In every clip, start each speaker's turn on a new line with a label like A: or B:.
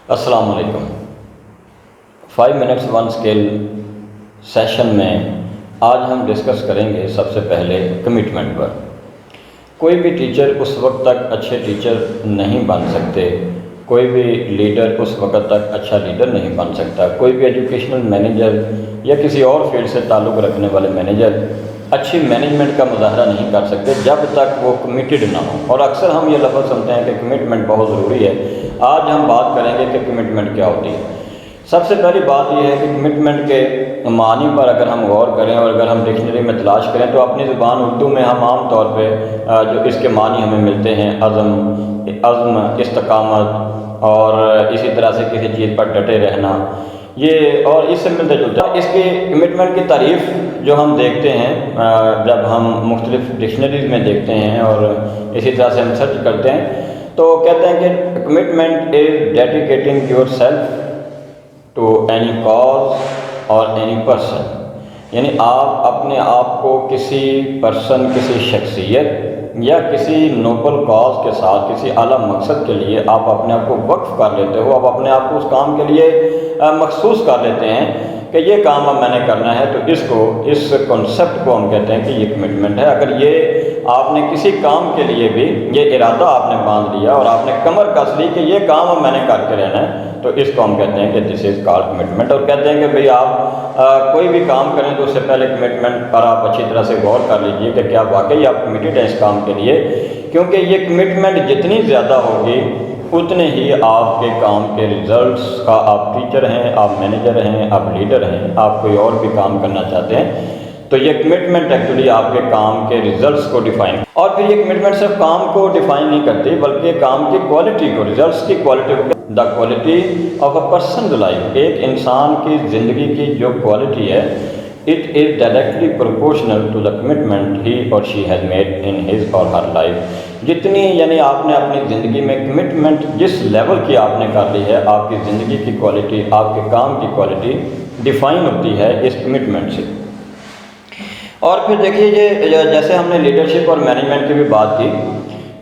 A: السلام علیکم۔ 5 minutes 1 skill session میں آج ہم ڈسکس کریں گے سب سے پہلے کمٹمنٹ پر۔ کوئی بھی ٹیچر اس وقت تک اچھے ٹیچر نہیں بن سکتے، کوئی بھی لیڈر اس وقت تک اچھا لیڈر نہیں بن سکتا، کوئی بھی ایجوکیشنل مینیجر یا کسی اور فیلڈ سے تعلق رکھنے والے مینیجر اچھی مینجمنٹ کا مظاہرہ نہیں کر سکتے جب تک وہ کمیٹڈ نہ ہوں۔ اور اکثر ہم یہ لفظ سنتے ہیں کہ کمٹمنٹ بہت ضروری ہے۔ آج ہم بات کریں گے کہ کمٹمنٹ کیا ہوتی ہے۔ سب سے پہلی بات یہ ہے کہ کمٹمنٹ کے معنی پر اگر ہم غور کریں اور اگر ہم ڈکشنری میں تلاش کریں تو اپنی زبان اردو میں ہم عام طور پہ جو اس کے معنی ہمیں ملتے ہیں عزم، استقامت اور اسی طرح سے کسی چیز پر ڈٹے رہنا، یہ اور اس سے ملتے جلتے ہیں۔ اس کی کمٹمنٹ کی تعریف جو ہم دیکھتے ہیں جب ہم مختلف ڈکشنریز میں دیکھتے ہیں اور اسی طرح سے ہم سرچ کرتے ہیں تو کہتے ہیں کہ commitment is dedicating yourself to any cause اور اینی پرسن، یعنی آپ اپنے آپ کو کسی پرسن، کسی شخصیت یا کسی نوبل کاز کے ساتھ، کسی اعلیٰ مقصد کے لیے آپ اپنے آپ کو وقف کر لیتے ہو، آپ اپنے آپ کو اس کام کے لیے مخصوص کر لیتے ہیں کہ یہ کام اب میں نے کرنا ہے، تو اس کنسیپٹ کو ہم کہتے ہیں کہ یہ کمٹمنٹ ہے۔ اگر یہ آپ نے کسی کام کے لیے بھی یہ ارادہ آپ نے باندھ لیا اور آپ نے کمر کس لی کہ یہ کام اب میں نے کر کے رہنا ہے، تو اس کو ہم کہتے ہیں کہ دس از کالڈ کمٹمنٹ۔ اور کہتے ہیں کہ بھئی آپ کوئی بھی کام کریں تو اس سے پہلے کمٹمنٹ پر آپ اچھی طرح سے غور کر لیجئے کہ کیا واقعی آپ کمیٹڈ ہیں اس کام کے لیے، کیونکہ یہ کمٹمنٹ جتنی زیادہ ہوگی اتنے ہی آپ کے کام کے ریزلٹس کا، آپ ٹیچر ہیں، آپ مینیجر ہیں، آپ لیڈر ہیں، آپ کوئی اور بھی کام کرنا چاہتے ہیں، تو یہ کمٹمنٹ ایکچولی آپ کے کام کے ریزلٹس کو ڈیفائن، اور پھر یہ کمٹمنٹ صرف کام کو ڈیفائن نہیں کرتی بلکہ کام کی کوالٹی کو، ریزلٹس کی کوالٹی کو، the quality of a person life, ایک انسان کی زندگی کی جو کوالٹی ہے، it is directly proportional to the commitment he or she has made in his or her life۔ جتنی یعنی آپ نے اپنی زندگی میں کمٹمنٹ جس لیول کی آپ نے کر لی ہے، آپ کی زندگی کی کوالٹی، آپ کے کام کی کوالٹی ڈیفائن ہوتی ہے اس کمٹمنٹ سے۔ اور پھر دیکھیے یہ جیسے ہم نے لیڈرشپ اور مینجمنٹ کی بھی بات کی،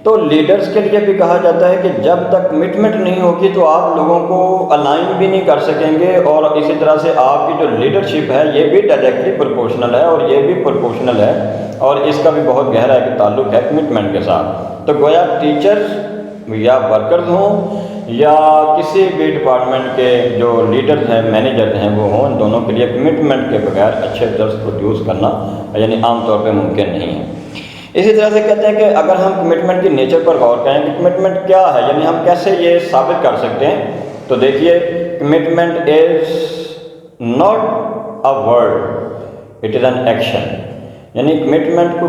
A: تو لیڈرز کے لیے بھی کہا جاتا ہے کہ جب تک کمٹمنٹ نہیں ہوگی تو آپ لوگوں کو الائن بھی نہیں کر سکیں گے، اور اسی طرح سے آپ کی جو لیڈرشپ ہے یہ بھی ڈائریکٹلی پروپورشنل ہے اور یہ بھی پروپورشنل ہے، اور اس کا بھی بہت گہرا ایک تعلق ہے کمٹمنٹ کے ساتھ۔ تو گویا ٹیچرز یا ورکرز ہوں یا کسی بھی ڈپارٹمنٹ کے جو لیڈرز ہیں، مینیجر ہیں، وہ ہوں، ان دونوں کے لیے کمٹمنٹ کے بغیر اچھے ریزلٹس پروڈیوس کرنا یعنی عام طور پہ ممکن نہیں ہے۔ اسی طرح سے کہتے ہیں کہ اگر ہم کمٹمنٹ کی نیچر پر غور کریں کہ کمٹمنٹ کیا ہے، یعنی ہم کیسے یہ ثابت کر سکتے ہیں، تو دیکھیے commitment is not a word, it is an action, یعنی کمٹمنٹ کو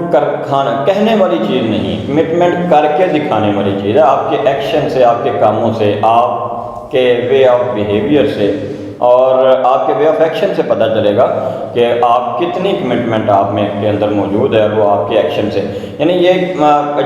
A: کہنے والی چیز نہیں، کمٹمنٹ کر کے دکھانے والی چیز ہے۔ آپ کے ایکشن سے، آپ کے کاموں سے، آپ کے وے آف بیہیویئر سے اور آپ کے وے آف ایکشن سے پتہ چلے گا کہ آپ کتنی کمٹمنٹ آپ میں کے اندر موجود ہے، وہ آپ کے ایکشن سے، یعنی یہ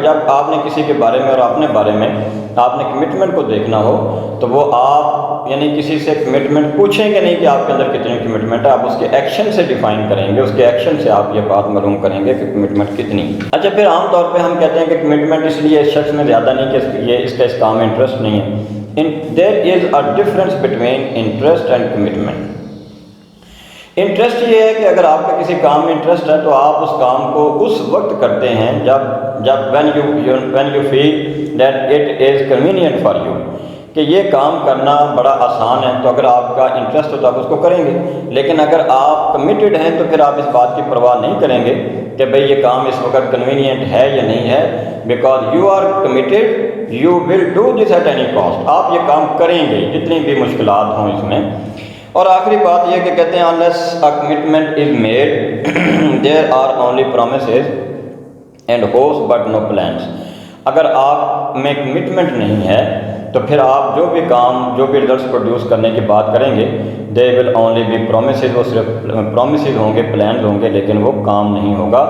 A: جب آپ نے کسی کے بارے میں اور اپنے بارے میں آپ نے کمٹمنٹ کو دیکھنا ہو تو وہ آپ یعنی کسی سے کمٹمنٹ پوچھیں گے نہیں کہ آپ کے اندر کتنی کمٹمنٹ ہے، آپ اس کے ایکشن سے ڈیفائن کریں گے، اس کے ایکشن سے آپ یہ بات معلوم کریں گے کہ کمٹمنٹ کتنی۔ اچھا، پھر عام طور پہ ہم کہتے ہیں کہ کمٹمنٹ اس لیے اس شخص میں زیادہ نہیں کہ یہ اس کا اس کام میں انٹرسٹ نہیں ہے۔ There is a difference between interest and commitment۔ Interest یہ ہے کہ اگر آپ کا کسی کام میں انٹرسٹ ہے تو آپ اس کام کو اس وقت کرتے ہیں جب when you feel that it is convenient for you، کہ یہ کام کرنا بڑا آسان ہے، تو اگر آپ کا انٹرسٹ ہو تو آپ اس کو کریں گے۔ لیکن اگر آپ کمیٹڈ ہیں تو پھر آپ اس بات کی پرواہ نہیں کریں گے کہ بھئی یہ کام اس وقت کنوینئنٹ ہے یا نہیں ہے، because you are committed, you will do this at any cost, آپ یہ کام کریں گے جتنی بھی مشکلات ہوں اس میں۔ اور آخری بات یہ کہ کہتے ہیں unless a commitment is made there are only promises and hopes but no plans۔ اگر آپ میں کمٹمنٹ نہیں ہے تو پھر آپ جو بھی کام، جو بھی ریزلٹس پروڈیوس کرنے کی بات کریں گے they will only be promises، وہ صرف پرومسز ہوں گے، پلانز ہوں گے، لیکن وہ کام نہیں ہوگا۔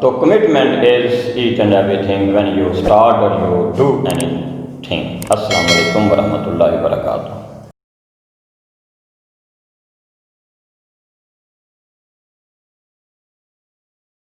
A: تو commitment is each and everything when you start or you do anything۔ السلام علیکم ورحمۃ اللہ وبرکاتہ۔